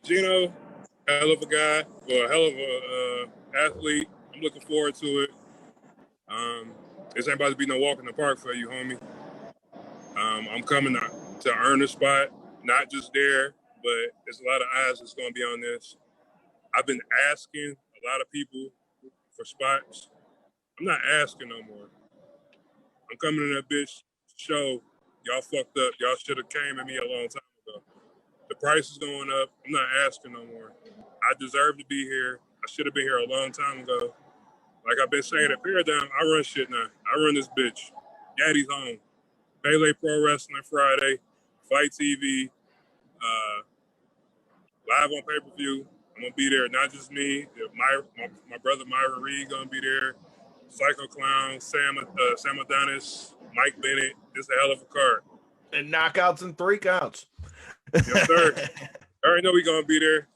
Gino, hell of a guy, well, a hell of a athlete. I'm looking forward to it. This ain't about to be no walk in the park for you, homie. I'm coming to earn a spot, not just there, but there's a lot of eyes that's going to be on this. I've been asking a lot of people for spots. I'm not asking no more. I'm coming to that bitch show. Y'all fucked up. Y'all should have came at me a long time ago. The price is going up. I'm not asking no more. I deserve to be here. I should have been here a long time ago. Like I've been saying at Paradigm, I run shit now. I run this bitch. Daddy's home. Pele Pro Wrestling Friday, Fite TV, live on pay-per-view. I'm gonna be there. Not just me. My brother Myron Reed gonna be there. Psycho Clown, Sam Adonis, Mike Bennett. It's a hell of a card. And knockouts and 3 counts. Yes, sir. I already know we gonna be there.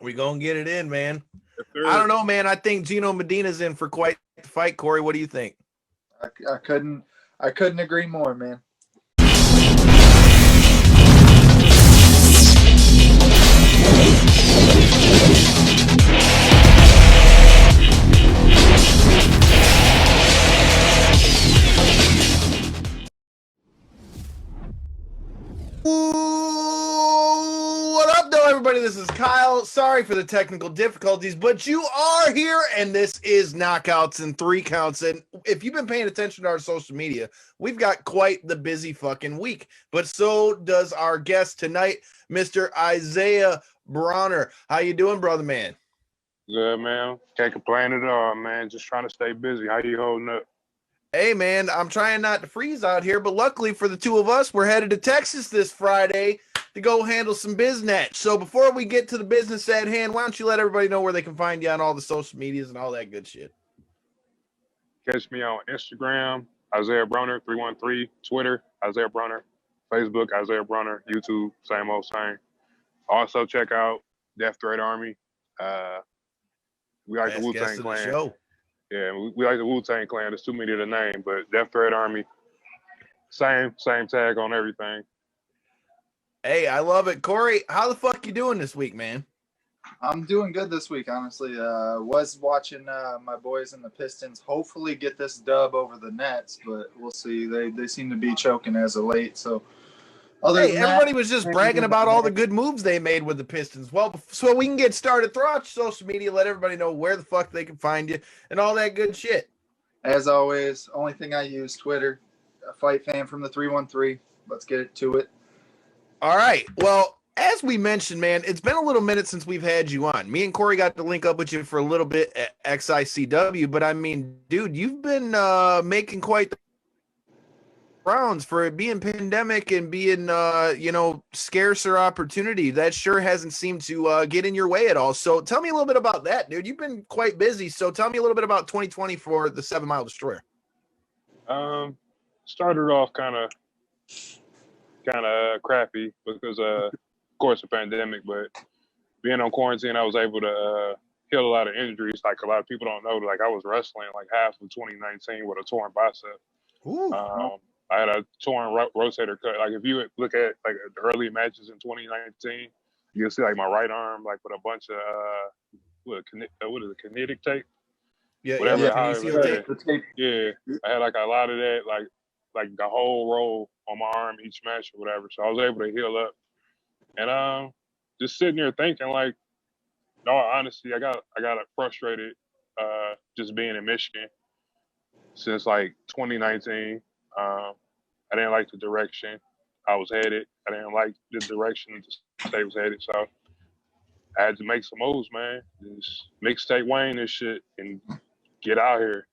We gonna get it in, man. Yes, I don't know, man. I think Gino Medina's in for quite the fight. Corey, what do you think? I couldn't agree more, man. What up, though, everybody? This is Kyle. Sorry for the technical difficulties, but you are here, and this is Knockouts and 3 Counts. And if you've been paying attention to our social media, we've got quite the busy fucking week. But so does our guest tonight, Mr. Isaiah Broner. How you doing, brother man? Good, man. Can't complain at all, man. Just trying to stay busy. How you holding up? Hey, man, I'm trying not to freeze out here, but luckily for the two of us, we're headed to Texas this Friday to go handle some business. So before we get to the business at hand, why don't you let everybody know where they can find you on all the social medias and all that good shit? Catch me on Instagram, Isaiah Broner 313, Twitter, Isaiah Broner, Facebook, Isaiah Broner, YouTube, same old same. Also check out Death Threat Army. We like the Wu-Tang Clan. Yeah, we like the Wu-Tang Clan. There's too many to name, but Death Threat Army, same tag on everything. Hey, I love it. Corey, how the fuck you doing this week, man? I'm doing good this week, honestly. Was watching my boys in the Pistons hopefully get this dub over the Nets, but we'll see. They seem to be choking as of late. So, everybody was just bragging about all the good moves they made with the Pistons. Well, so we can get started, throw out your social media, let everybody know where the fuck they can find you and all that good shit. As always, only thing I use, Twitter, a Fight Fan from the 313. Let's get to it. All right. Well, as we mentioned, man, it's been a little minute since we've had you on. Me and Corey got to link up with you for a little bit at XICW, but I mean, dude, you've been making quite the rounds for it being pandemic and being, scarcer opportunity. That sure hasn't seemed to get in your way at all. So tell me a little bit about that, dude. You've been quite busy. So tell me a little bit about 2020 for the 7 Mile Destroyer. Started off kind of crappy because of course the pandemic, but being on quarantine I was able to heal a lot of injuries. Like a lot of people don't know, like I was wrestling like half of 2019 with a torn bicep. I had a torn rotator cuff. Like if you look at like the early matches in 2019, you'll see like my right arm like with a bunch of what is it, kinetic tape? Yeah, tape. Yeah, I had like a lot of that, like the whole roll on my arm each match or whatever. So I was able to heal up. And just sitting there thinking, like, no, honestly, I got frustrated just being in Michigan since like 2019. I didn't like the direction I was headed. I didn't like the direction the state was headed. So I had to make some moves, man. Just mixtape Wayne this shit and get out here.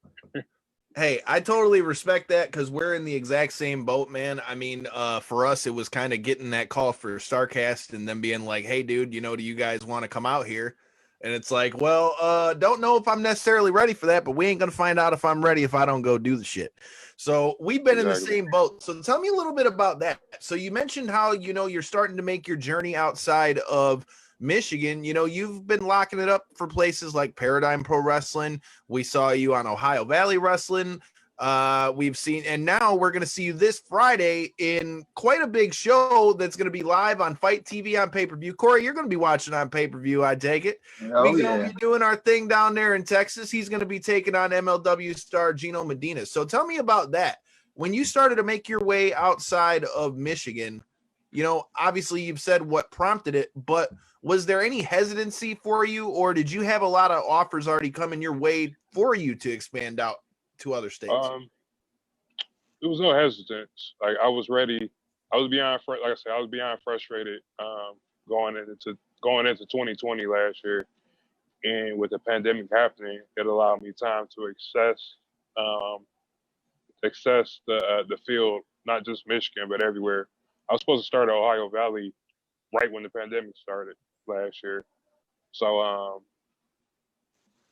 Hey, I totally respect that because we're in the exact same boat, man. I mean, for us, it was kind of getting that call for StarCast and then being like, hey, dude, do you guys want to come out here? And it's like, well, don't know if I'm necessarily ready for that, but we ain't going to find out if I'm ready if I don't go do the shit. So we've been in the same boat. So tell me a little bit about that. So you mentioned how, you're starting to make your journey outside of Michigan. You've been locking it up for places like Paradigm Pro Wrestling. We saw you on Ohio Valley Wrestling. We've seen, and now we're going to see you this Friday in quite a big show that's going to be live on Fite TV on pay-per-view. Corey, you're going to be watching on pay-per-view, I take it. Oh, We're going to be doing our thing down there in Texas. He's going to be taking on MLW star Gino Medina. So tell me about that. When you started to make your way outside of Michigan, you know, obviously you've said what prompted it, but was there any hesitancy for you, or did you have a lot of offers already coming your way for you to expand out to other states? There was no hesitance. Like, I was ready. I was beyond, like I said, I was beyond frustrated going into 2020 last year, and with the pandemic happening, it allowed me time to access the field, not just Michigan but everywhere. I was supposed to start at Ohio Valley right when the pandemic started last year, so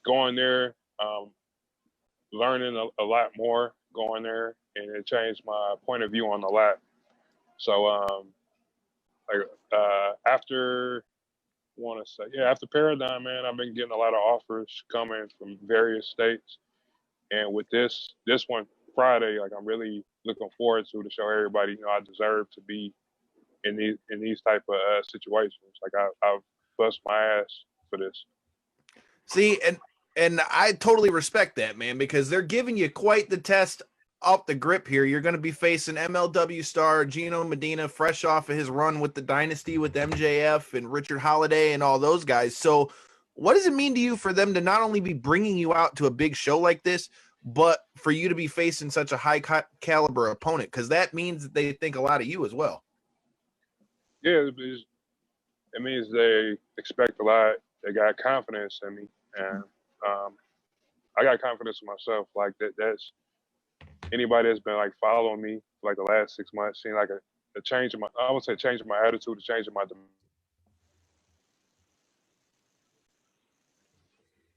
going there, learning a lot more going there, and it changed my point of view on the lot. So after Paradigm, man, I've been getting a lot of offers coming from various states, and with this one Friday, like, I'm really looking forward to show everybody, you know, I deserve to be in these type of situations. Like, I've bust my ass for this. See, and I totally respect that, man, because they're giving you quite the test off the grip here. You're going to be facing MLW star Gino Medina, fresh off of his run with the Dynasty with MJF and Richard Holiday and all those guys. So what does it mean to you for them to not only be bringing you out to a big show like this, but for you to be facing such a high caliber opponent? Because that means that they think a lot of you as well. Yeah, it means they expect a lot. They got confidence in me, and I got confidence in myself. Like, that's anybody that's been like following me for like the last 6 months, seen like a change in my, I would say, change in my attitude, a change in my demeanor.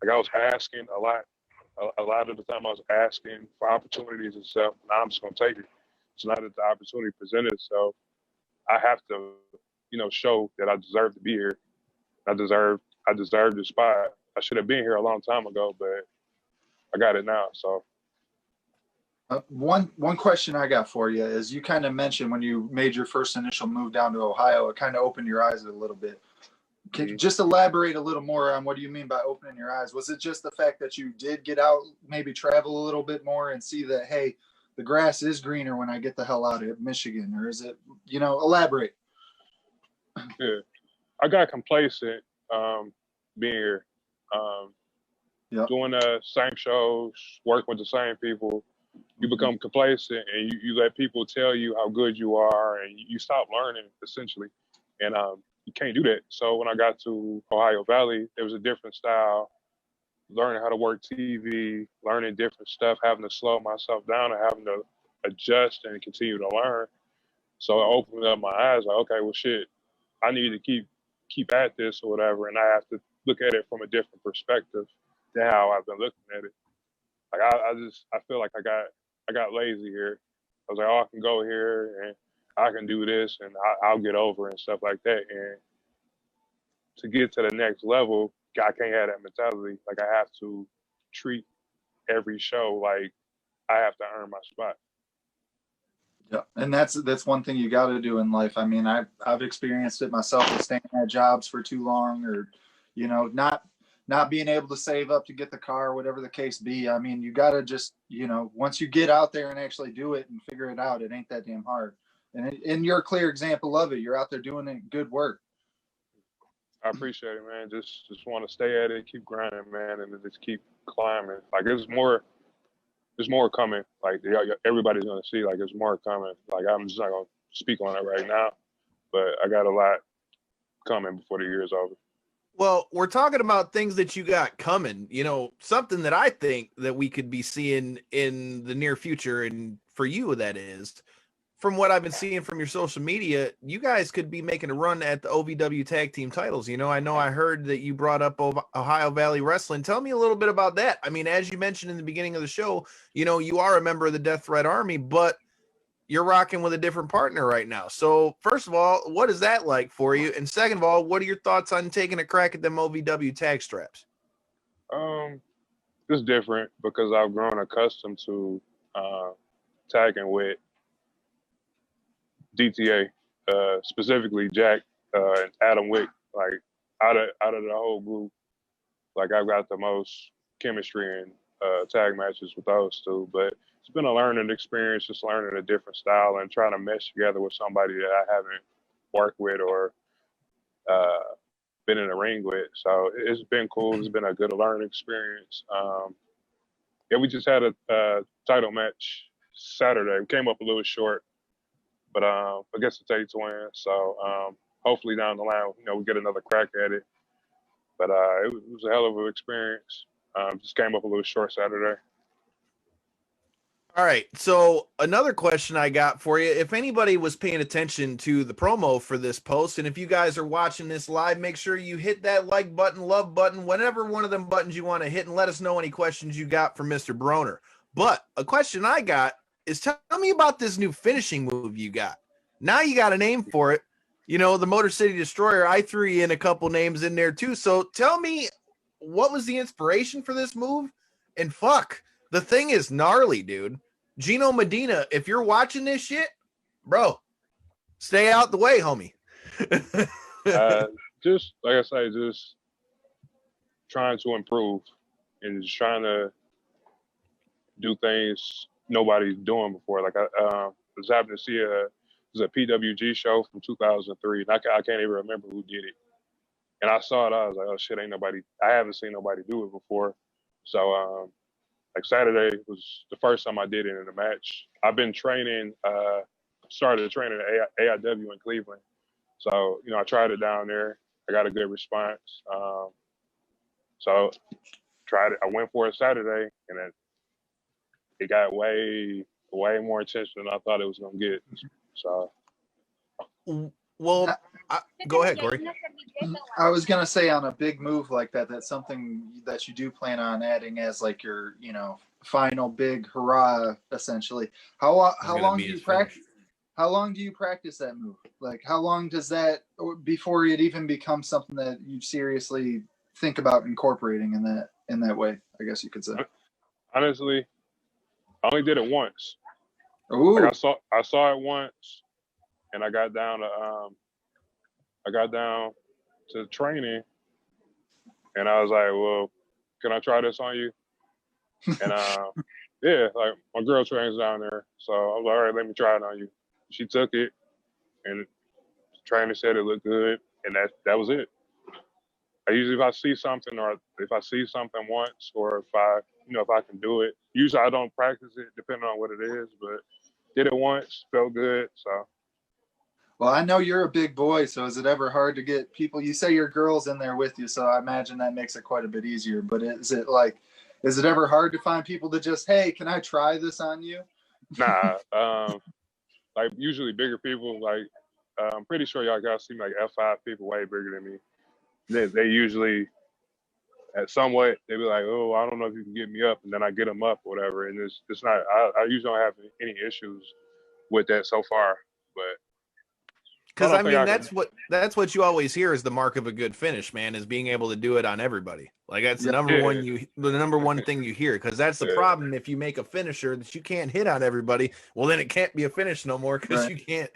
Like, I was asking a lot of the time. I was asking for opportunities and stuff. Now I'm just gonna take it. So now that the opportunity presented itself, I have to, you know, show that I deserve to be here. I deserve the spot. I should have been here a long time ago, but I got it now. So one question I got for you is, you kind of mentioned when you made your first initial move down to Ohio, it kind of opened your eyes a little bit. Can you just elaborate a little more on what do you mean by opening your eyes? Was it just the fact that you did get out, maybe travel a little bit more and see that, hey, the grass is greener when I get the hell out of Michigan? Or is it, you know, elaborate? Yeah, I got complacent being here, doing the same shows, working with the same people. You become complacent, and you let people tell you how good you are, and you stop learning, essentially. And you can't do that. So when I got to Ohio Valley, there was a different style, learning how to work TV, learning different stuff, having to slow myself down and having to adjust and continue to learn. So it opened up my eyes, like, okay, well, shit, I need to keep at this or whatever, and I have to look at it from a different perspective than how I've been looking at it. Like, I feel like I got lazy here. I was like, oh, I can go here and I can do this and I'll get over and stuff like that. And to get to the next level, I can't have that mentality. Like, I have to treat every show like I have to earn my spot. Yeah, and that's one thing you got to do in life. I mean, I've experienced it myself, with staying at jobs for too long, or, you know, not being able to save up to get the car, whatever the case be. I mean, you got to just, you know, once you get out there and actually do it and figure it out, it ain't that damn hard. And you're a clear example of it. You're out there doing it, good work. I appreciate it, man. Just want to stay at it, keep grinding, man, and just keep climbing. Like, there's more coming. Like, everybody's gonna see. Like, there's more coming. Like, I'm just not gonna speak on it right now, but I got a lot coming before the year is over. Well, we're talking about things that you got coming, you know, something that I think that we could be seeing in the near future. And for you, that is, from what I've been seeing from your social media, you guys could be making a run at the OVW tag team titles. You know I heard that you brought up Ohio Valley Wrestling. Tell me a little bit about that. I mean, as you mentioned in the beginning of the show, you know, you are a member of the Death Threat Army, but you're rocking with a different partner right now. So first of all, what is that like for you? And second of all, what are your thoughts on taking a crack at them OVW tag straps? It's different because I've grown accustomed to tagging with DTA, specifically Jack and Adam Wick. Like out of the whole group, like I've got the most chemistry and tag matches with those two. But it's been a learning experience, just learning a different style and trying to mesh together with somebody that I haven't worked with or been in a ring with. So it's been cool. It's been a good learning experience. Yeah, we just had a title match Saturday. We came up a little short, but against the Tate twins. So hopefully down the line, we get another crack at it. But it was a hell of an experience. Just came up a little short Saturday. All right. So another question I got for you, if anybody was paying attention to the promo for this post, and if you guys are watching this live, make sure you hit that like button, love button, whatever one of them buttons you want to hit, and let us know any questions you got for Mr. Broner. But a question I got is, tell me about this new finishing move you got. Now you got a name for it. The Motor City Destroyer, I threw you in a couple names in there too. So tell me, what was the inspiration for this move? And fuck, the thing is gnarly, dude. Gino Medina, if you're watching this shit, bro, stay out the way, homie. Just like I say, just trying to improve and just trying to do things nobody's doing before. Like I was happening to see it was a PWG show from 2003, and I can't even remember who did it. And I saw it, I was like, oh shit, I haven't seen nobody do it before. So like Saturday was the first time I did it in a match. I've been training, started training at AIW in Cleveland. So, I tried it down there. I got a good response. So tried it. I went for it Saturday, and it got way more attention than I thought it was going to get. So. Well, go ahead, Corey. I was gonna say, on a big move like that, that's something that you do plan on adding as like your, final big hurrah, essentially. How long do you practice? How long do you practice that move? Like, how long does that before it even becomes something that you seriously think about incorporating in that way? I guess you could say. Honestly, I only did it once. Ooh. Like I saw it once, and I got down to training, and I was like, well, can I try this on you? And yeah, like my girl trains down there, so I was like, all right, let me try it on you. She took it, and the trainer said it looked good, and that was it. I usually, if I see something once, or if I can do it, usually I don't practice it depending on what it is, but did it once, felt good, so. Well, I know you're a big boy, so is it ever hard to get people? You say your girl's in there with you, so I imagine that makes it quite a bit easier. But is it ever hard to find people to just, hey, can I try this on you? Nah, like usually bigger people, like I'm pretty sure y'all guys see like F5 people way bigger than me. They usually, at some way, they be like, oh, I don't know if you can get me up, and then I get them up or whatever. And it's not. I usually don't have any issues with that so far, but. Because I mean, that's what you always hear is the mark of a good finish, man, is being able to do it on everybody. Like that's the number one thing you hear. Because that's the problem. If you make a finisher that you can't hit on everybody, well, then it can't be a finish no more because you can't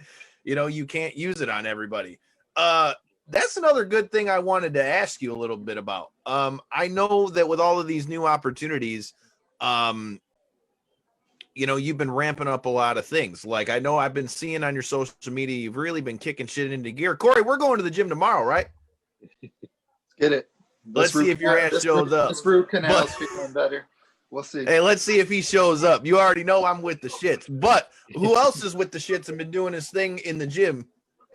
use it on everybody. That's another good thing I wanted to ask you a little bit about. I know that with all of these new opportunities, you've been ramping up a lot of things. Like I know I've been seeing on your social media, you've really been kicking shit into gear. Corey, we're going to the gym tomorrow, right? Get it. Let's see if your ass shows up. This root canal's feeling better. We'll see. Hey, let's see if he shows up. You already know I'm with the shits. But who else is with the shits and been doing his thing in the gym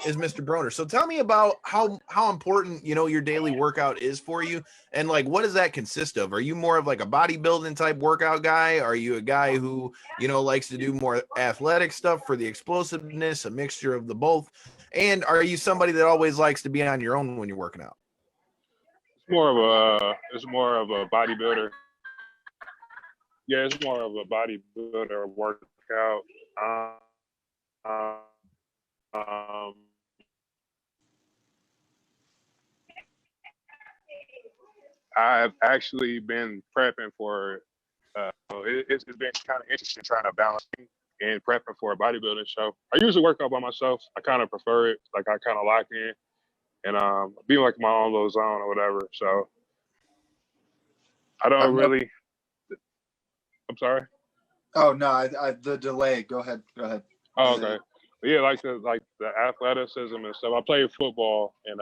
is Mr. Broner. So tell me about how important, your daily workout is for you. And like, what does that consist of? Are you more of like a bodybuilding type workout guy? Are you a guy who, likes to do more athletic stuff for the explosiveness, a mixture of the both? And are you somebody that always likes to be on your own when you're working out? It's more of a bodybuilder. Yeah, it's more of a bodybuilder workout. I've actually been prepping for it's been kind of interesting trying to balance and prepping for a bodybuilding show. I usually work out by myself. I kind of prefer it. Like I kind of lock in and be like my own little zone or whatever. So I don't really. I'm sorry. Oh no, the delay. Go ahead. Oh, okay. Yeah, like the athleticism and stuff. I played football and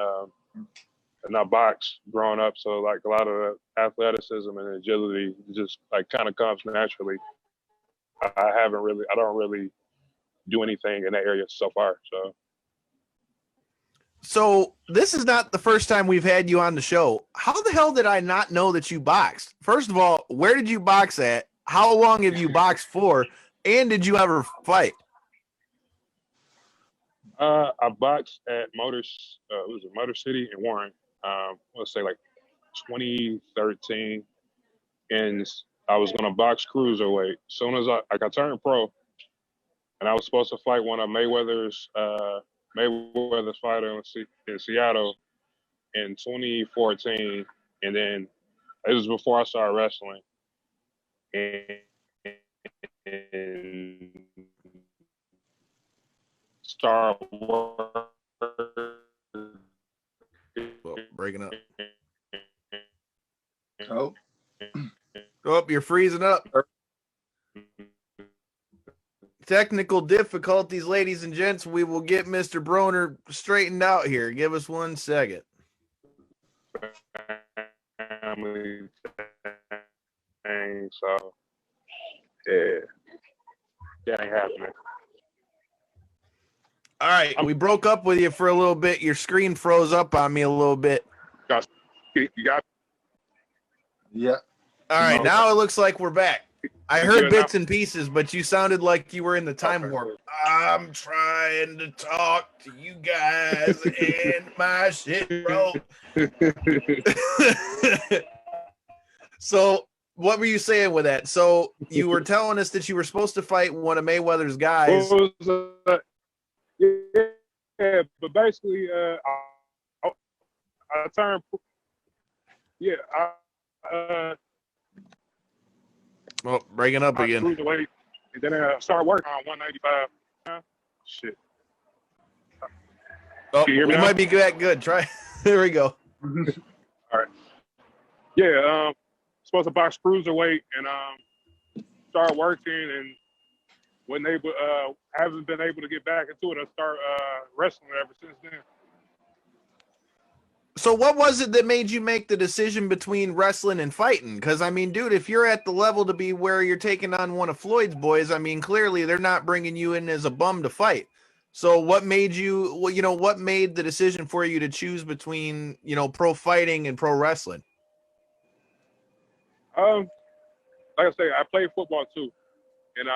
I boxed growing up, so like a lot of the athleticism and agility just like kind of comes naturally. I don't really do anything in that area so far. So this is not the first time we've had you on the show. How the hell did I not know that you boxed? First of all, where did you box at? How long have you boxed for? And did you ever fight? I boxed at Motor City in Warren. Let's say like 2013, and I was gonna box cruiserweight. As soon as I turned pro, and I was supposed to fight one of Mayweather's fighter in Seattle in 2014, and then it was before I started wrestling. And start breaking up. Oh, you're freezing up. Technical difficulties, ladies and gents. We will get Mr. Broner straightened out here. Give us 1 second. Family thing, so yeah, that ain't happening. All right, we broke up with you for a little bit. Your screen froze up on me a little bit. You got? Yeah. All right, now it looks like we're back. I heard bits and pieces, but you sounded like you were in the time warp. I'm trying to talk to you guys and my shit, bro. So what were you saying with that? So you were telling us that you were supposed to fight one of Mayweather's guys. Yeah, but basically, I turned. Yeah, breaking up again. Cruiserweight, and then I started working on 195. Shit. Oh, we might be good. Try. There we go. All right. Yeah, supposed to box cruiserweight and start working and haven't been able to get back into it. I start wrestling ever since then. So what was it that made you make the decision between wrestling and fighting? Because, I mean, dude, if you're at the level to be where you're taking on one of Floyd's boys, I mean, clearly they're not bringing you in as a bum to fight. So what made what made the decision for you to choose between, pro fighting and pro wrestling? Like I say, I play football too. And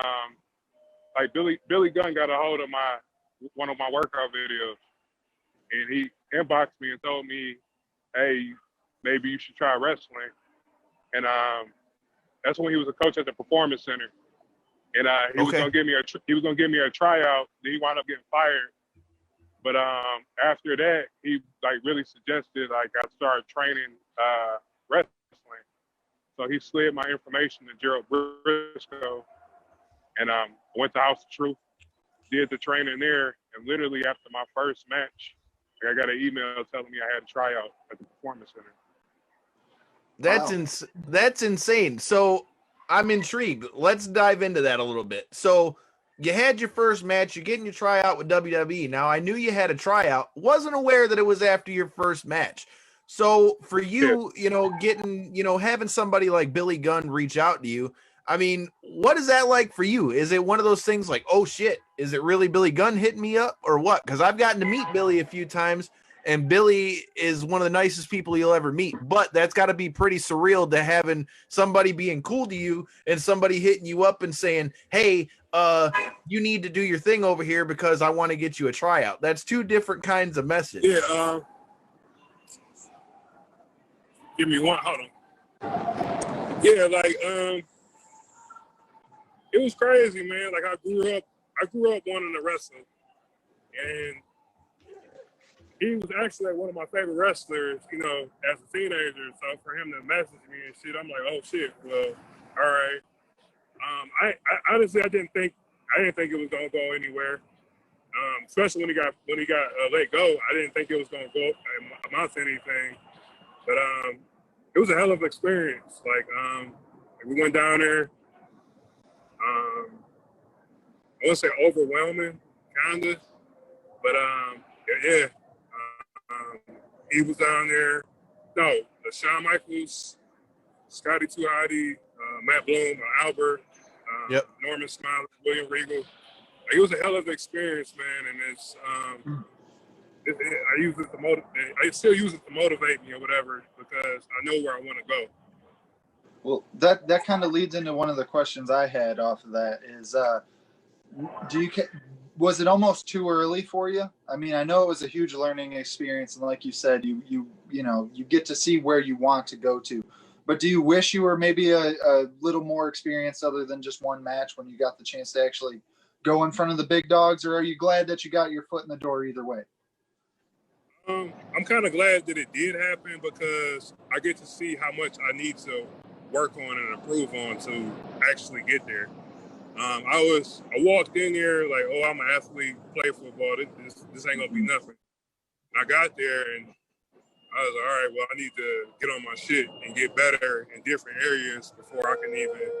like Billy Gunn got a hold of one of my workout videos, and he inboxed me and told me, "Hey, maybe you should try wrestling." And that's when he was a coach at the Performance Center, and he was gonna give me a tryout. Then he wound up getting fired. But after that, he like really suggested like I start training wrestling. So he slid my information to Gerald Briscoe, and went to House of Truth, did the training there, and literally after my first match, I got an email telling me I had a tryout at the Performance Center. That's insane. So I'm intrigued. Let's dive into that a little bit. So you had your first match, you're getting your tryout with WWE. Now I knew you had a tryout, wasn't aware that it was after your first match. So for you, having somebody like Billy Gunn reach out to you, I mean, what is that like for you? Is it one of those things like, oh shit, is it really Billy Gunn hitting me up or what? Because I've gotten to meet Billy a few times, and Billy is one of the nicest people you'll ever meet. But that's got to be pretty surreal to having somebody being cool to you and somebody hitting you up and saying, hey, you need to do your thing over here because I want to get you a tryout. That's two different kinds of messages. Yeah. Give me one. Hold on. Yeah, like it was crazy, man. Like I grew up wanting to wrestle, and he was actually like one of my favorite wrestlers, as a teenager. So for him to message me and shit, I'm like, oh shit, well, all right. I honestly I didn't think it was gonna go anywhere. Especially when he got let go. I didn't think it was gonna go amount to anything. But it was a hell of an experience. Like we went down there. I wouldn't say overwhelming, kinda, but yeah. He was down there. No, Shawn Michaels, Scotty 2 Hotty, Matt Bloom, Albert, Yep. Norman Smiley, William Regal. Like, it was a hell of an experience, man, and it's I use it to motivate. I still use it to motivate me or whatever because I know where I want to go. Well, that kind of leads into one of the questions I had off of that is, was it almost too early for you? I mean, I know it was a huge learning experience, and like you said, you get to see where you want to go to. But do you wish you were maybe a little more experienced other than just one match when you got the chance to actually go in front of the big dogs, or are you glad that you got your foot in the door either way? I'm kind of glad that it did happen because I get to see how much I need to work on and improve on to actually get there. I walked in there like, oh, I'm an athlete, play football. This ain't gonna be nothing. And I got there and I was like, all right, well, I need to get on my shit and get better in different areas before I can even.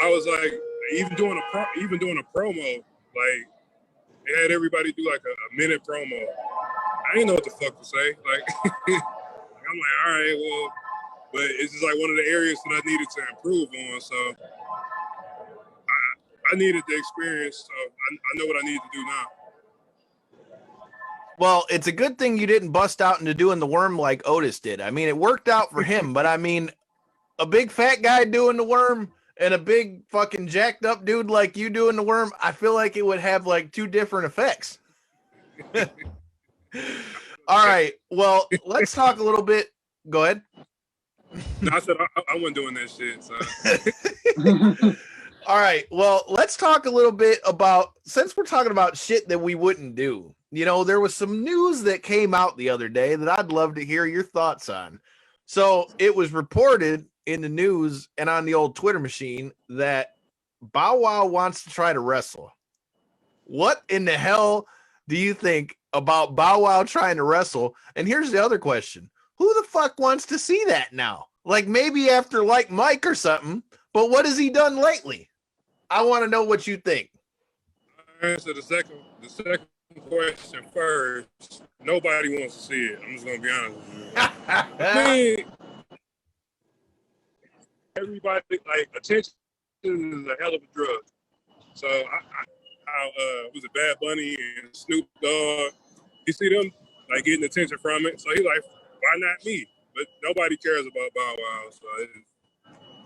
I was like, even doing a promo, like they had everybody do like a minute promo. I didn't know what the fuck to say. Like, I'm like, all right, well, but it's just like one of the areas that I needed to improve on. So I needed the experience. So I know what I need to do now. Well, it's a good thing you didn't bust out into doing the worm like Otis did. I mean, it worked out for him, but I mean, a big fat guy doing the worm and a big fucking jacked up dude like you doing the worm, I feel like it would have like two different effects. All right. Well, let's talk a little bit. Go ahead. No, I said I wasn't doing that shit. So. All right. Well, let's talk a little bit about, since we're talking about shit that we wouldn't do. You know, there was some news that came out the other day that I'd love to hear your thoughts on. So it was reported in the news and on the old Twitter machine that Bow Wow wants to try to wrestle. What in the hell do you think about Bow Wow trying to wrestle? And here's the other question. Who the fuck wants to see that now? Like maybe after like Mike or something, but what has he done lately? I want to know what you think. I'll answer the second question first. Nobody wants to see it. I'm just gonna be honest with you. I mean, everybody, like, attention is a hell of a drug. So was it Bad Bunny and Snoop Dogg? You see them like getting attention from it. So he's like, why not me? But nobody cares about Bow Wow. So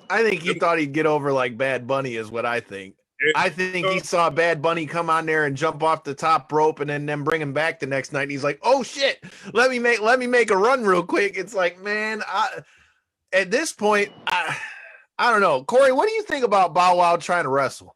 I think he thought he'd get over like Bad Bunny is what I think. I think he saw Bad Bunny come on there and jump off the top rope and then bring him back the next night. And he's like, oh shit, let me make a run real quick. It's like, man, at this point, I don't know. Corey, what do you think about Bow Wow trying to wrestle?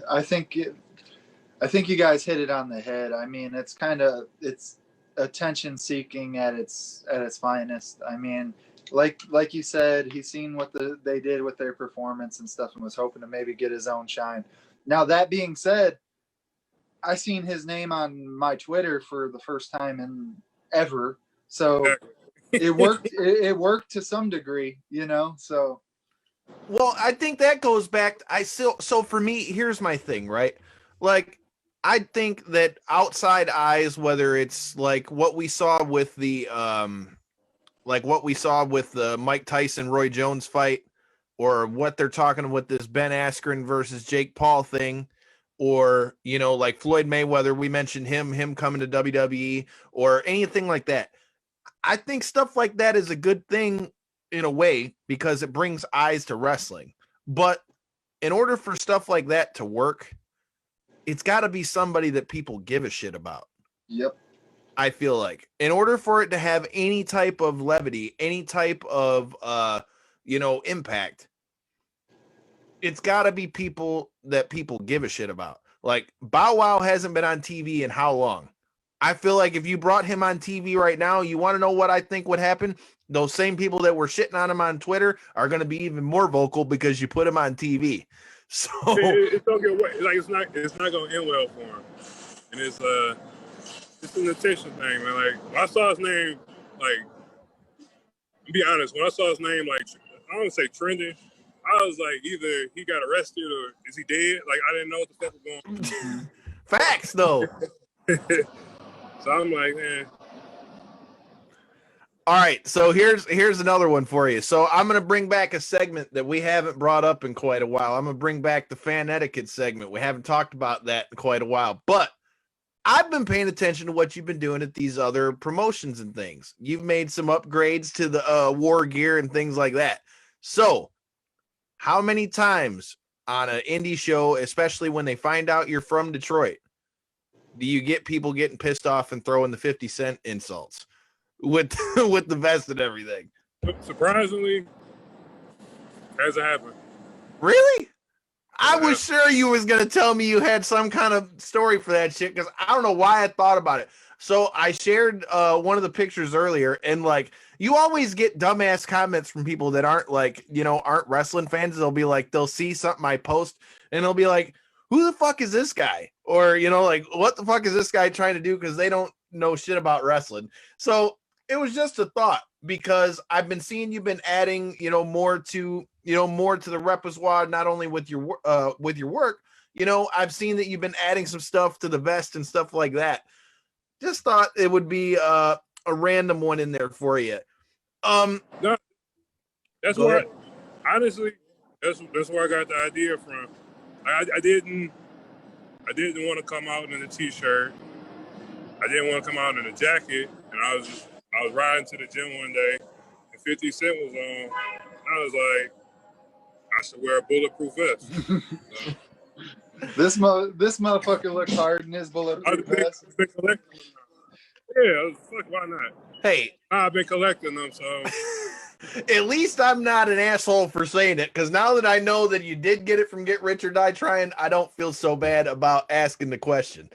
I think you guys hit it on the head. I mean, it's attention seeking at its finest. I mean, like you said, he's seen what they did with their performance and stuff and was hoping to maybe get his own shine. Now, that being said, I seen his name on my Twitter for the first time in ever. So it worked. It worked to some degree, you know, so. Well, I think that goes back. So for me, here's my thing, right? Like, I think that outside eyes, whether it's like what we saw with the Mike Tyson Roy Jones fight, or what they're talking with this Ben Askren versus Jake Paul thing, or you know, like Floyd Mayweather, we mentioned him coming to WWE, or anything like that. I think stuff like that is a good thing in a way because it brings eyes to wrestling. But in order for stuff like that to work, it's got to be somebody that people give a shit about. Yep. I feel like in order for it to have any type of levity, any type of impact, it's got to be people that people give a shit about. Like Bow Wow hasn't been on TV in how long? I feel like if you brought him on TV right now, you want to know what I think would happen? Those same people that were shitting on him on Twitter are going to be even more vocal because you put him on TV. So it's gonna get away. Like it's not gonna end well for him, and it's an attention thing, man. Like when I saw his name, like to be honest, when I saw his name, like I don't say trending, I was like either he got arrested or is he dead? Like I didn't know what the fuck was going on. facts though. So I'm like, man. All right, so here's another one for you. So I'm going to bring back a segment that we haven't brought up in quite a while. I'm going to bring back the fan etiquette segment. We haven't talked about that in quite a while, but I've been paying attention to what you've been doing at these other promotions and things. You've made some upgrades to the war gear and things like that. So how many times on an indie show, especially when they find out you're from Detroit, do you get people getting pissed off and throwing the 50 cent insults with with the vest and everything? Surprisingly, hasn't happened. Really? I was sure you was going to tell me you had some kind of story for that shit because I don't know why I thought about it. So I shared one of the pictures earlier, and like you always get dumbass comments from people that aren't like, aren't wrestling fans. They'll be like, they'll see something I post and they'll be like, who the fuck is this guy? Or, like, what the fuck is this guy trying to do? Because they don't know shit about wrestling. So it was just a thought because I've been seeing you've been adding, more to the repertoire, not only with your work. I've seen that you've been adding some stuff to the vest and stuff like that. Just thought it would be a random one in there for you. No, that's where honestly, that's where I got the idea from. I didn't want to come out in a t-shirt. I didn't want to come out in a jacket, and I was riding to the gym one day, and 50 Cent was on. I was like, I should wear a bulletproof vest. This motherfucker looks hard in his bulletproof vest. I've been collecting them now. Yeah, fuck, why not? Hey, I've been collecting them, so. At least I'm not an asshole for saying it, because now that I know that you did get it from Get Rich or Die Trying, I don't feel so bad about asking the question.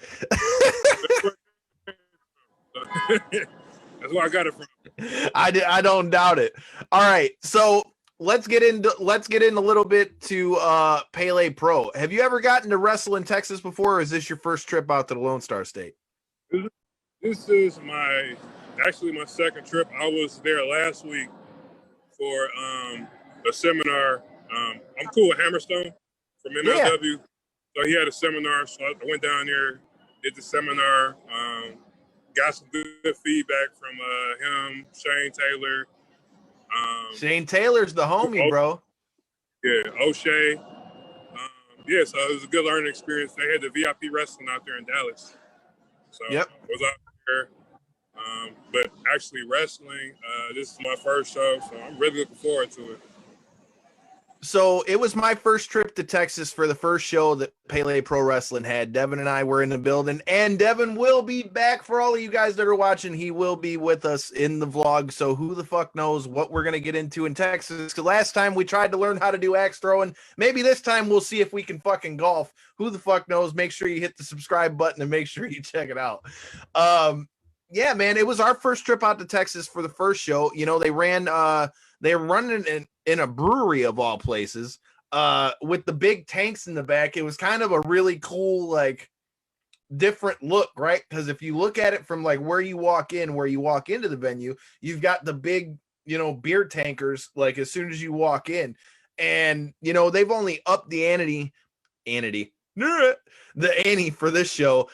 That's where I got it from. I don't doubt it. All right, so let's get in a little bit to Pele Pro. Have you ever gotten to wrestle in Texas before, or is this your first trip out to the Lone Star State? This is my second trip. I was there last week for a seminar. I'm cool with Hammerstone from MLW. Yeah. So he had a seminar, so I went down there, did the seminar, got some good feedback from him, Shane Taylor. Shane Taylor's the homie, bro. Yeah, O'Shea. Yeah, so it was a good learning experience. They had the VIP wrestling out there in Dallas. So yep. I was out there. But actually wrestling, this is my first show, so I'm really looking forward to it. So it was my first trip to Texas for the first show that Pele Pro Wrestling had. Devin and I were in the building, and Devin will be back for all of you guys that are watching. He will be with us in the vlog, so who the fuck knows what we're going to get into in Texas, because last time we tried to learn how to do axe throwing. Maybe this time we'll see if we can fucking golf. Who the fuck knows? Make sure you hit the subscribe button and make sure you check it out. Yeah, man, it was our first trip out to Texas for the first show. They were running in a brewery of all places, with the big tanks in the back. It was kind of a really cool, like, different look, right? Because if you look at it from like where you walk into the venue, you've got the big, beer tankers, like as soon as you walk in, and they've only upped the ante for this show.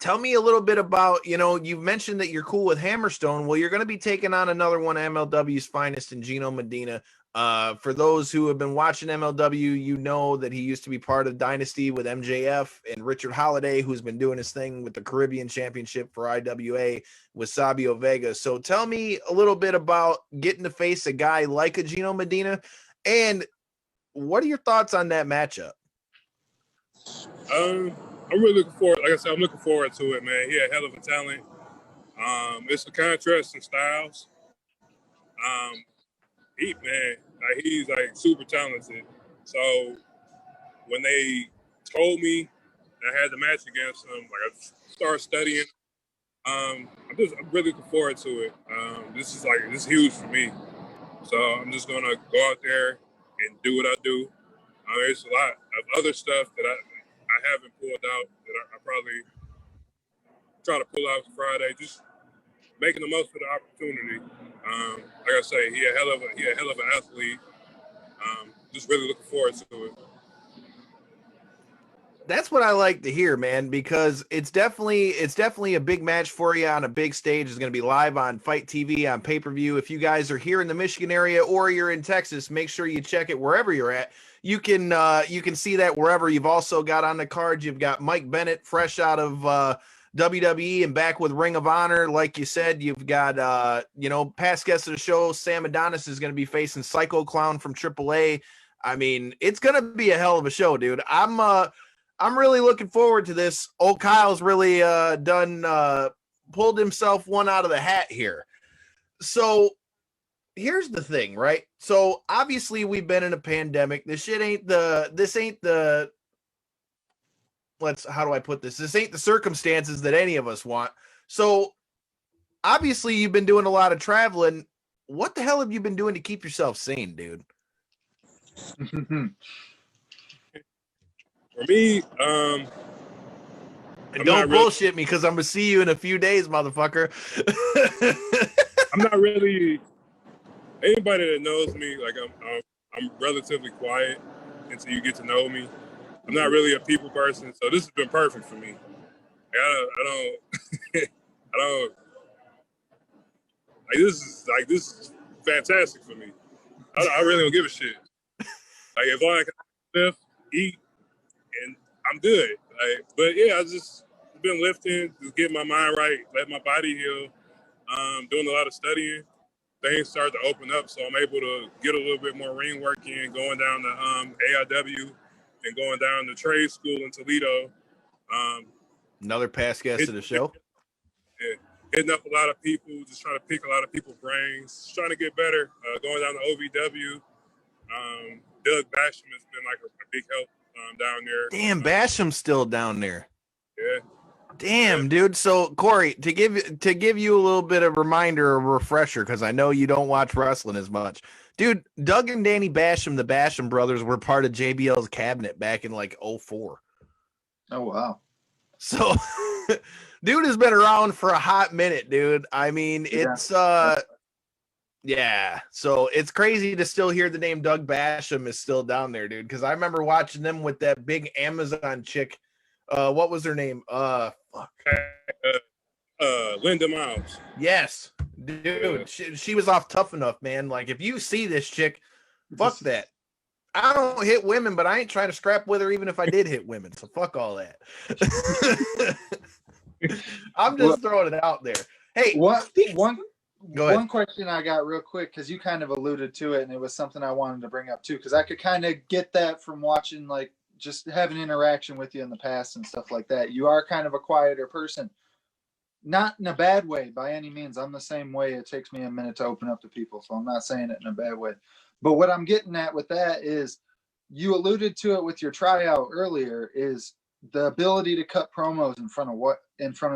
Tell me a little bit about, you've mentioned that you're cool with Hammerstone. Well, you're going to be taking on another one, MLW's finest, in Gino Medina. For those who have been watching MLW, you know that he used to be part of Dynasty with MJF and Richard Holiday, who's been doing his thing with the Caribbean Championship for IWA with Sabio Vega. So tell me a little bit about getting to face a guy like a Gino Medina, and what are your thoughts on that matchup? I'm really looking forward. Like I said, I'm looking forward to it, man. He a hell of a talent. It's a contrast in styles. He's like super talented. So when they told me I had the match against him, like start studying. I'm really looking forward to it. This is huge for me. So I'm just gonna go out there and do what I do. There's a lot of other stuff that I haven't pulled out that I probably try to pull out Friday. Just making the most of the opportunity. Like I say, he a hell of an athlete. Just really looking forward to it. That's what I like to hear, man, because it's definitely a big match for you on a big stage. It's going to be live on Fite TV on pay-per-view. If you guys are here in the Michigan area or you're in Texas, make sure you check it wherever you're at. You can see that wherever. You've also got on the card, you've got Mike Bennett, fresh out of WWE and back with Ring of Honor. Like you said, you've got past guests of the show, Sam Adonis is going to be facing Psycho Clown from AAA. I mean, it's going to be a hell of a show, dude. I'm really looking forward to this. Old Kyle's really pulled himself one out of the hat here. So here's the thing, right? So obviously we've been in a pandemic. This ain't the how do I put this? This ain't the circumstances that any of us want. So obviously you've been doing a lot of traveling. What the hell have you been doing to keep yourself sane, dude? For me, and don't bullshit me because I'm gonna see you in a few days, motherfucker. I'm not really anybody that knows me. Like I'm relatively quiet until you get to know me. I'm not really a people person, so this has been perfect for me. I don't I don't like this is fantastic for me. I really don't give a shit. Like as long as I can live, eat, and I'm good. Like, but yeah, I just been lifting, just getting my mind right, let my body heal. Doing a lot of studying. Things start to open up, so I'm able to get a little bit more ring work in, going down to AIW and going down to trade school in Toledo. Another past guest of the show. Yeah, hitting up a lot of people, just trying to pick a lot of people's brains, just trying to get better. Going down to OVW. Doug Basham has been like a big help down there. Damn, Basham's still down there. Yeah. Damn, yeah. Dude. So Corey, to give you a little bit of reminder or refresher, because I know you don't watch wrestling as much. Dude, Doug and Danny Basham, the Basham brothers, were part of JBL's cabinet back in like 2004. Oh wow. So dude has been around for a hot minute, dude. I mean, it's yeah. So it's crazy to still hear the name Doug Basham is still down there, dude. Because I remember watching them with that big Amazon chick. What was her name? Fuck. Linda Miles. Yes, dude. She was off Tough Enough, man. Like if you see this chick, fuck that. I don't hit women, but I ain't trying to scrap with her even if I did hit women. So fuck all that. I'm just throwing it out there. Hey, one question I got real quick, because you kind of alluded to it, and it was something I wanted to bring up too, because I could kind of get that from watching, like, just having interaction with you in the past and stuff like that. You are kind of a quieter person. Not in a bad way by any means. I'm the same way. It takes me a minute to open up to people, so I'm not saying it in a bad way. But what I'm getting at with that is, you alluded to it with your tryout earlier, is the ability to cut promos in front of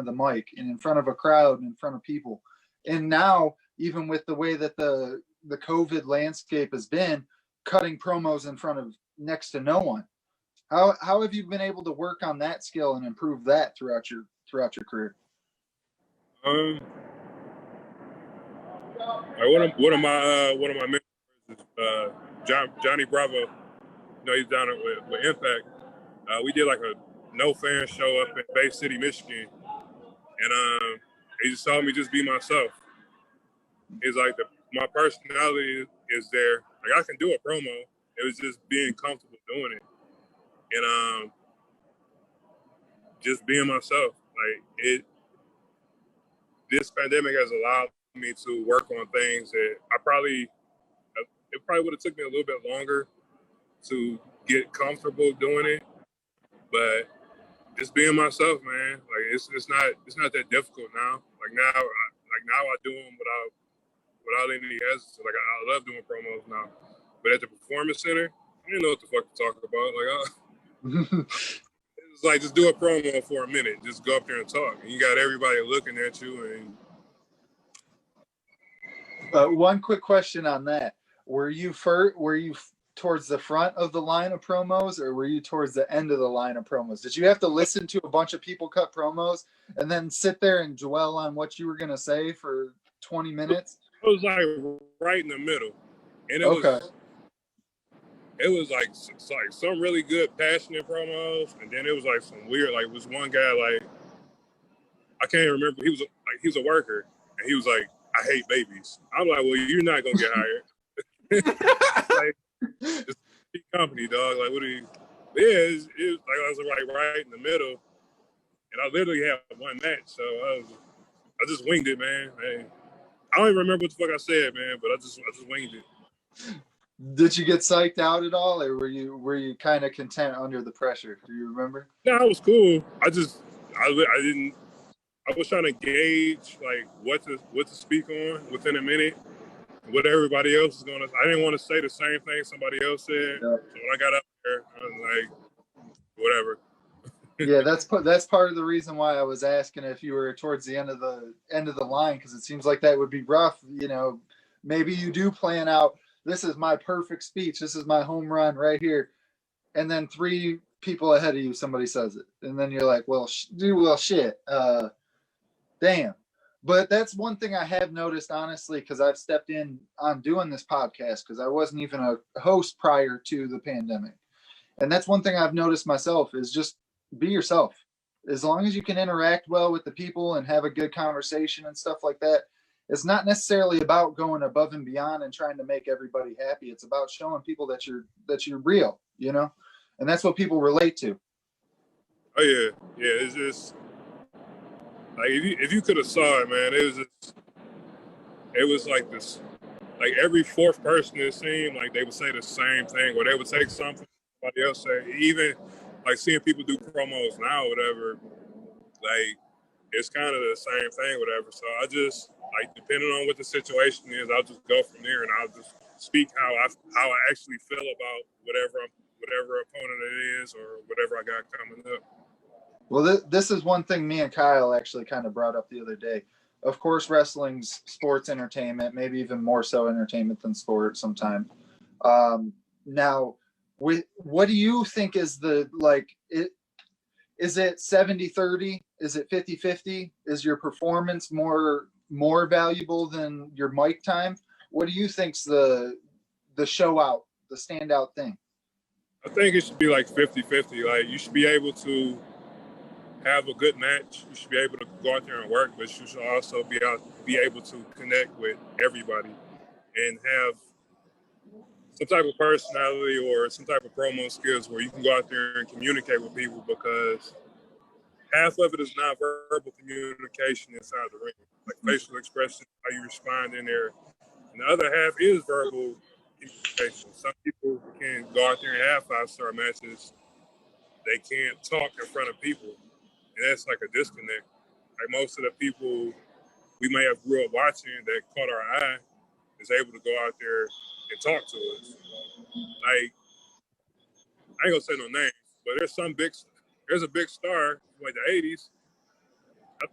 the mic and in front of a crowd and in front of people. And now, even with the way that the COVID landscape has been, cutting promos in front of next to no one. How have you been able to work on that skill and improve that throughout your career? One of my mentors is Johnny Bravo. You know, he's down with Impact. We did like a no fan show up in Bay City, Michigan, and he just told me just be myself. He's like my personality is there. Like I can do a promo. It was just being comfortable doing it, and just being myself. Like this pandemic has allowed me to work on things that it probably would have took me a little bit longer to get comfortable doing it, but just being myself, man. Like it's not that difficult now. Like now I do them without any hesitation. Like I love doing promos now, but at the Performance Center, I didn't know what the fuck to talk about. Like it's It's like, just do a promo for a minute. Just go up there and talk. And you got everybody looking at you. And One quick question on that: Were you towards the front of the line of promos, or were you towards the end of the line of promos? Did you have to listen to a bunch of people cut promos and then sit there and dwell on what you were going to say for 20 minutes? it was like right in the middle. And it was like some really good, passionate promos, and then it was like some weird, like, was one guy, like, I can't even remember. He was a worker, and he was like, "I hate babies." I'm like, "Well, you're not gonna get hired." Like, it's a big company, dog. Like, what do you? Yeah, it was like, I was like right in the middle, and I literally had one match, so I just winged it, man. I don't even remember what the fuck I said, man, but I just winged it. Did you get psyched out at all, or were you kind of content under the pressure? Do you remember? No, it was cool. I didn't. I was trying to gauge like what to speak on within a minute. What everybody else is gonna. I didn't want to say the same thing somebody else said. Yeah. So when I got up there, I was like, whatever. Yeah, that's part of the reason why I was asking if you were towards the end of the line, because it seems like that would be rough. You know, maybe you do plan out, this is my perfect speech, this is my home run right here, and then 3 people ahead of you, somebody says it, and then you're like, well, shit, damn. But that's one thing I have noticed, honestly, because I've stepped in on doing this podcast, because I wasn't even a host prior to the pandemic, and that's one thing I've noticed myself is just be yourself. As long as you can interact well with the people and have a good conversation and stuff like that, it's not necessarily about going above and beyond and trying to make everybody happy. It's about showing people that you're real, you know, and that's what people relate to. Oh yeah. It's just like, if you could have saw it, man, it was like this, like every 4th person it seemed like they would say the same thing, or they would take something somebody else say. Even like seeing people do promos now, whatever, like it's kind of the same thing, whatever. So I just, like, depending on what the situation is, I'll just go from there, and I'll just speak how I actually feel about whatever opponent it is or whatever I got coming up. Well, this is one thing me and Kyle actually kind of brought up the other day. Of course, wrestling's sports entertainment, maybe even more so entertainment than sport sometimes. Now, what do you think is is it 70-30? Is it 50-50? Is your performance more valuable than your mic time? What do you think's the show out, the standout thing? I think it should be like 50-50. Like, you should be able to have a good match. You should be able to go out there and work, but you should also be able to connect with everybody and have some type of personality or some type of promo skills where you can go out there and communicate with people, because half of it is nonverbal communication inside the ring, like facial expression, how you respond in there. And the other half is verbal communication. Some people can go out there and have 5-star matches. They can't talk in front of people, and that's like a disconnect. Like, most of the people we may have grew up watching that caught our eye is able to go out there and talk to us. Like, I ain't gonna say no names, but there's a big star from like the 80s. I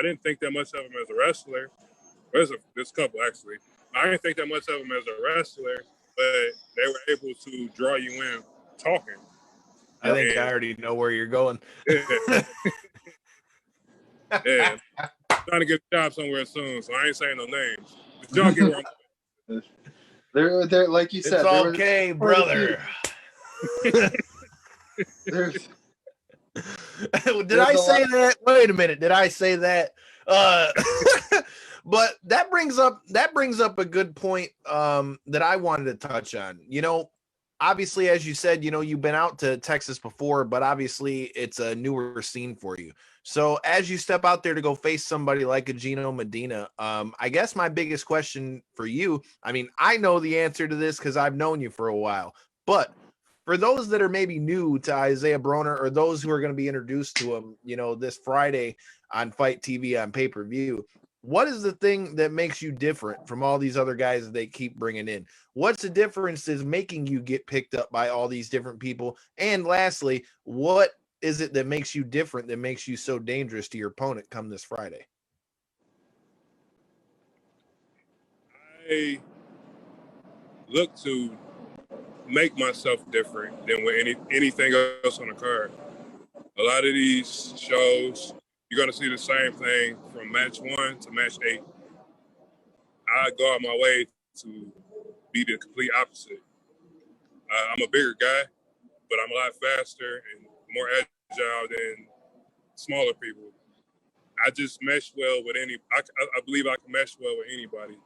didn't think that much of him as a wrestler. There's a couple, actually. I didn't think that much of him as a wrestler, but they were able to draw you in talking. I think I already know where you're going. Yeah. Yeah. I'm trying to get a job somewhere soon, so I ain't saying no names. But y'all get where I'm going. They're like you said. It's okay, brother. Did I say that? Wait a minute. Did I say that? But that brings up a good point that I wanted to touch on. You know, obviously, as you said, you know, you've been out to Texas before, but obviously it's a newer scene for you. So as you step out there to go face somebody like a Gino Medina, I guess my biggest question for you, I mean, I know the answer to this because I've known you for a while, but for those that are maybe new to Isaiah Broner, or those who are going to be introduced to him, you know, this Friday on Fite TV on pay-per-view, what is the thing that makes you different from all these other guys that they keep bringing in? What's the difference is making you get picked up by all these different people? And lastly, what is it that makes you different, that makes you so dangerous to your opponent come this Friday? I look to make myself different than with anything else on the card. A lot of these shows, you're going to see the same thing from match 1 to match 8. I go out my way to be the complete opposite. I'm a bigger guy, but I'm a lot faster and more agile than smaller people. I just mesh well with I believe I can mesh well with anybody,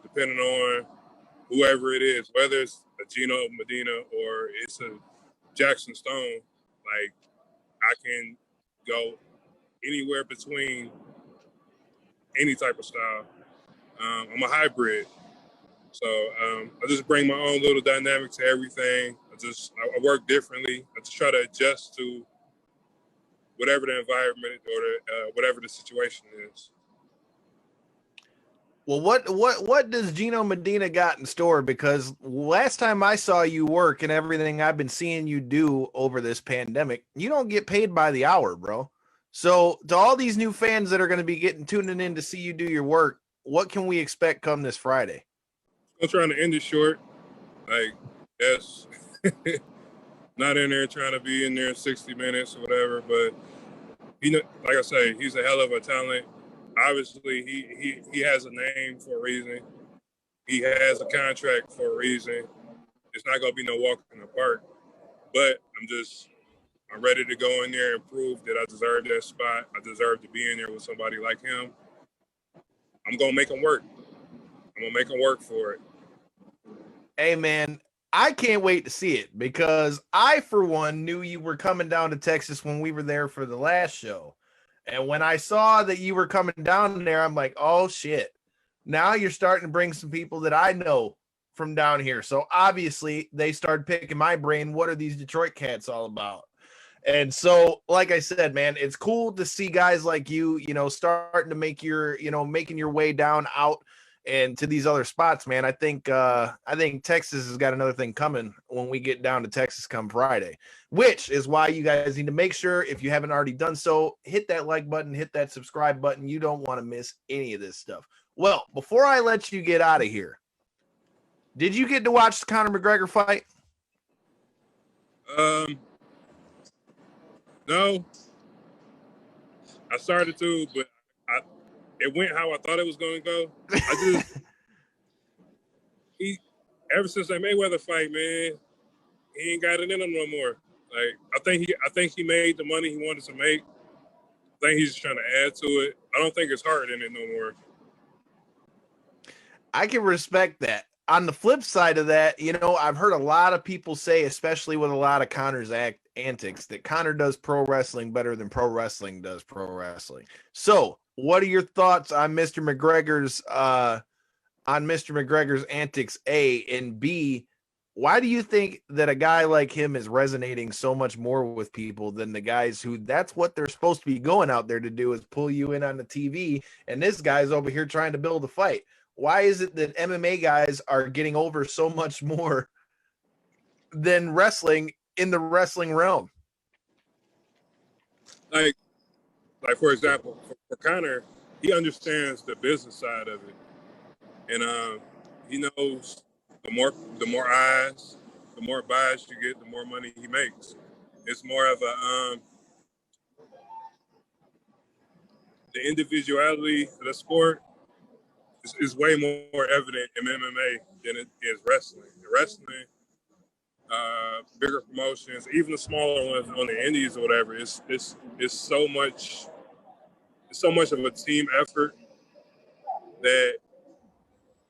depending on whoever it is, whether it's a Gino Medina or it's a Jackson Stone. Like, I can go anywhere between any type of style. I'm a hybrid. So I just bring my own little dynamic to everything. I work differently. I just try to adjust to whatever the environment or whatever the situation is. Well, what does Gino Medina got in store? Because last time I saw you work and everything I've been seeing you do over this pandemic, you don't get paid by the hour, bro. So to all these new fans that are going to be tuning in to see you do your work, what can we expect come this Friday? I'm trying to end it short. Like, that's not in there trying to be in there 60 minutes or whatever, but like I say, he's a hell of a talent. Obviously, he has a name for a reason. He has a contract for a reason. It's not going to be no walk in the park. But I'm ready to go in there and prove that I deserve that spot. I deserve to be in there with somebody like him. I'm going to make him work. I'm going to make him work for it. Hey, man, I can't wait to see it because I, for one, knew you were coming down to Texas when we were there for the last show. And when I saw that you were coming down there, I'm like, oh, shit. Now you're starting to bring some people that I know from down here. So obviously they started picking my brain. What are these Detroit cats all about? And so, like I said, man, it's cool to see guys like you, starting to make making your way down out and to these other spots, man. I think Texas has got another thing coming when we get down to Texas come Friday, which is why you guys need to make sure, if you haven't already done so, hit that like button, hit that subscribe button. You don't want to miss any of this stuff. Well, before I let you get out of here, did you get to watch the Conor McGregor fight? No. I started to, but it went how I thought it was going to go. Ever since that Mayweather fight, man, he ain't got it in him no more. Like, I think he made the money he wanted to make. I think he's just trying to add to it. I don't think his heart in it no more. I can respect that. On the flip side of that, I've heard a lot of people say, especially with a lot of Conor's antics, that Conor does pro wrestling better than pro wrestling does pro wrestling. So, what are your thoughts on Mr. McGregor's antics, A, and B? Why do you think that a guy like him is resonating so much more with people than the guys who that's what they're supposed to be going out there to do, is pull you in on the TV, and this guy's over here trying to build a fight? Why is it that MMA guys are getting over so much more than wrestling in the wrestling realm? Like for example, for Conor, he understands the business side of it, and he knows the more eyes, the more buys you get, the more money he makes. It's more of the individuality of the sport is way more evident in MMA than it is wrestling. Wrestling, bigger promotions, even the smaller ones on the indies or whatever, it's so much of a team effort that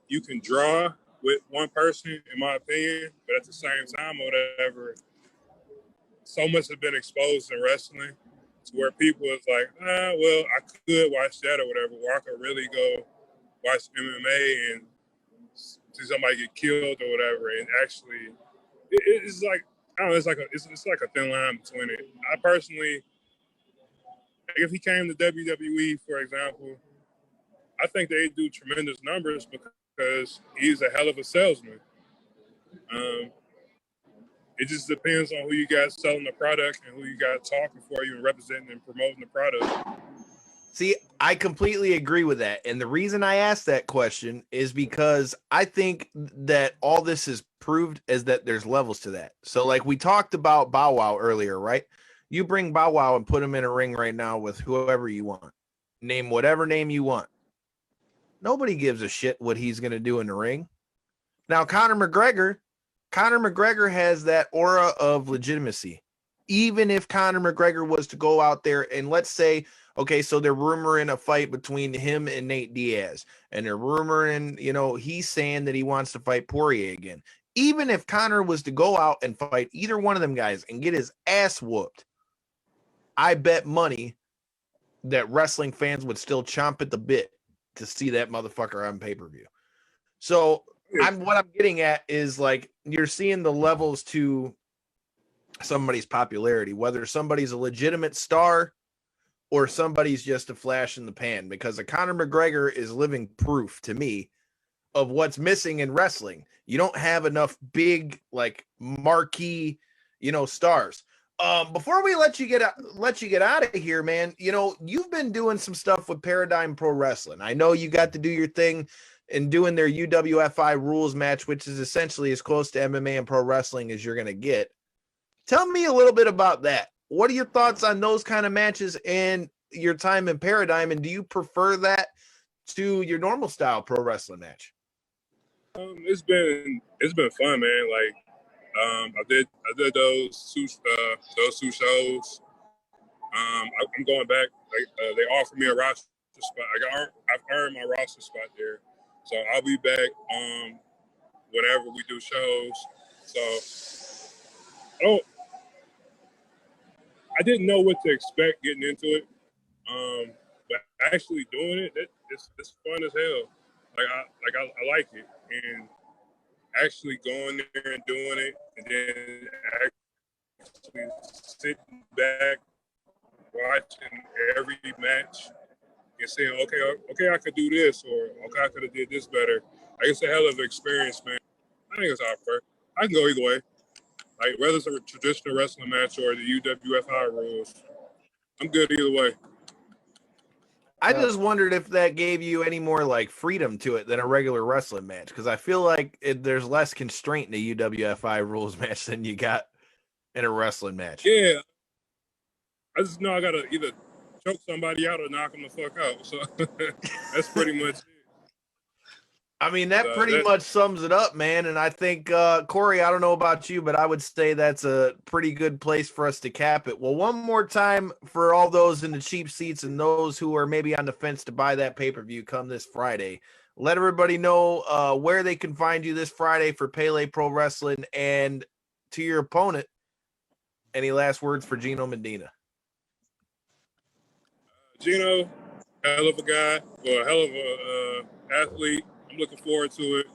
you can draw with one person, in my opinion, but at the same time or whatever, so much has been exposed in wrestling to where people is like, well, I could watch that or whatever, or I could really go watch MMA and see somebody get killed or whatever, and actually, it's like, I don't know, it's like a thin line between it. I personally, if he came to WWE, for example, I think they do tremendous numbers because he's a hell of a salesman. it just depends on who you guys selling the product and who you guys talking for you and representing and promoting the product. See, I completely agree with that. And the reason I asked that question is because I think that all this is proved is that there's levels to that. So like we talked about Bow Wow earlier, right? You bring Bow Wow and put him in a ring right now with whoever you want. Name whatever name you want. Nobody gives a shit what he's going to do in the ring. Now, Conor McGregor has that aura of legitimacy. Even if Conor McGregor was to go out there and let's say, okay, so they're rumoring a fight between him and Nate Diaz, and they're rumoring, he's saying that he wants to fight Poirier again. Even if Conor was to go out and fight either one of them guys and get his ass whooped, I bet money that wrestling fans would still chomp at the bit to see that motherfucker on pay-per-view. So what I'm getting at is like you're seeing the levels to somebody's popularity, whether somebody's a legitimate star or somebody's just a flash in the pan, because a Conor McGregor is living proof to me of what's missing in wrestling. You don't have enough big, like marquee, stars. Before we let you get out of here, man, you've been doing some stuff with Paradigm Pro Wrestling. I know you got to do your thing in doing their UWFI rules match, which is essentially as close to MMA and pro wrestling as you're going to get. Tell me a little bit about that. What are your thoughts on those kind of matches and your time in Paradigm? And do you prefer that to your normal style pro wrestling match? It's been fun, man. Like, I did those two shows. I'm going back. Like, they offered me a roster spot. I've earned my roster spot there, so I'll be back whenever we do shows. So I didn't know what to expect getting into it, but actually doing it, it's fun as hell. I like it, and actually going there and doing it, and then actually sitting back, watching every match, and saying, okay, I could do this, or okay, I could have did this better. Like, it's a hell of an experience, man. I think it's awkward. I can go either way. Like, whether it's a traditional wrestling match or the UWFI rules, I'm good either way. I just wondered if that gave you any more like freedom to it than a regular wrestling match, because I feel like there's less constraint in a UWFI rules match than you got in a wrestling match. Yeah, I just know I gotta either choke somebody out or knock them the fuck out. So that's pretty much it. I mean, that pretty much sums it up, man. And I think, Corey, I don't know about you, but I would say that's a pretty good place for us to cap it. Well, one more time for all those in the cheap seats and those who are maybe on the fence to buy that pay-per-view come this Friday. Let everybody know where they can find you this Friday for Pele Pro Wrestling. And to your opponent, any last words for Gino Medina? Gino, hell of a guy, or a hell of a athlete. I'm looking forward to it.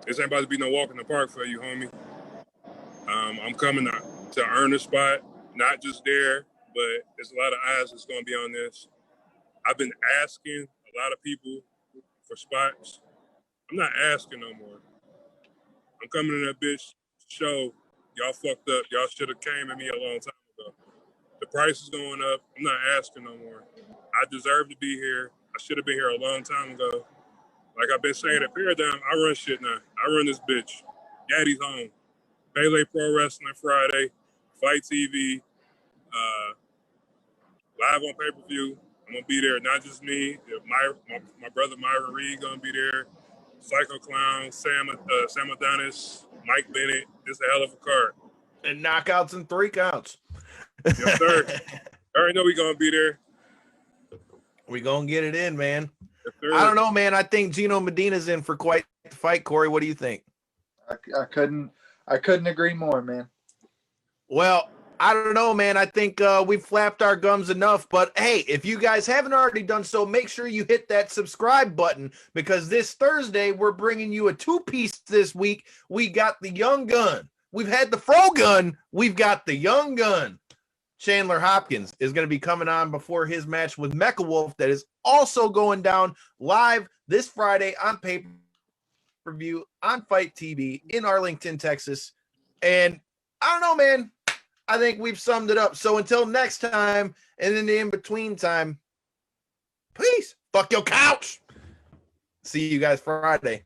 This ain't about to be no walk in the park for you, homie. I'm coming to earn a spot, not just there, but there's a lot of eyes that's going to be on this. I've been asking a lot of people for spots. I'm not asking no more. I'm coming to that bitch show. Y'all fucked up. Y'all should have came at me a long time ago. The price is going up. I'm not asking no more. I deserve to be here. I should have been here a long time ago. Like I've been saying at Paradigm, I run shit now. I run this bitch. Daddy's home. Pele Pro Wrestling Friday, Fite TV, live on pay-per-view. I'm going to be there, not just me. My brother Myron Reed going to be there. Psycho Clown, Sam Adonis, Mike Bennett. This is a hell of a card. And knockouts and 3 counts. Yes, sir. I already know we're going to be there. We're going to get it in, man. Yes, I don't know, man. I think Gino Medina's in for quite the fight. Corey, what do you think? I couldn't agree more, man. Well, I don't know, man. I think we've flapped our gums enough. But, hey, if you guys haven't already done so, make sure you hit that subscribe button, because this Thursday we're bringing you a 2-piece this week. We got the Young Gun. We've had the Fro Gun. We've got the Young Gun. Chandler Hopkins is going to be coming on before his match with Mecha Wolf that is also going down live this Friday on pay-per-view on Fite TV in Arlington, Texas. And I don't know, man. I think we've summed it up. So until next time, and in the in-between time, peace. Fuck your couch. See you guys Friday.